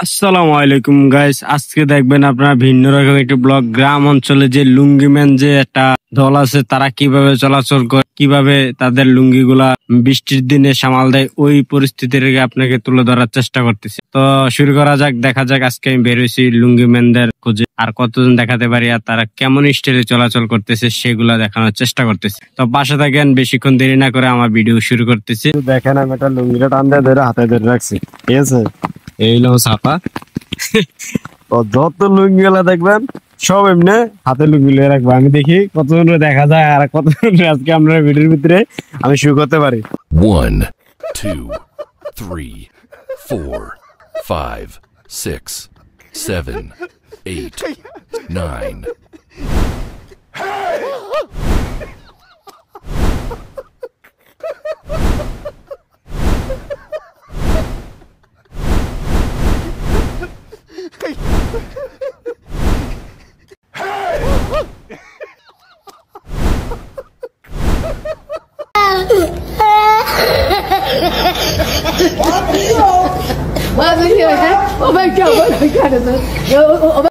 আসসালামু আলাইকুম গাইস, আজকে দেখবেন আপনারা ভিন্ন রকম একটি ব্লগ। গ্রাম অঞ্চলে যে লুঙ্গিম্যান যে একটা দল আছে, তারা কিভাবে চলাচল করে, কিভাবে তাদের লুঙ্গিগুলা বৃষ্টির দিনে সামাল দেয়, ওই পরিস্থিতির আপনাকে তুলে ধরার চেষ্টা করতেছি। তো শুরু করা যাক। দেখা যাক আজকে আমি বের হয়েছি লুঙ্গিম্যানদের খুঁজে, আর কতজন দেখাতে পারি আর তারা কেমন স্টাইলে চলাচল করতেছে সেগুলা দেখানোর চেষ্টা করতেছি। তো পাশে থাকেন, বেশিক্ষণ দেরি না করে আমার ভিডিও শুরু করতেছি। দেখেন আমি একটা লুঙ্গিটা টান দিয়ে ধরে হাতে ধরে রাখছি, ঠিক আছে? এই হলো ছাপা। যত লুঙ্গি গুলা দেখবেন সব এমনি হাতে লুঙ্গি লিয়ে রাখবো। আমি দেখি কতজন দেখা যায় আর কতজন আজকে আমরা ভিডিওর ভিতরে আমি শুরু করতে পারি। 1 2 3 4 5 6 7 8 9 Oh my God, oh my God, oh my God.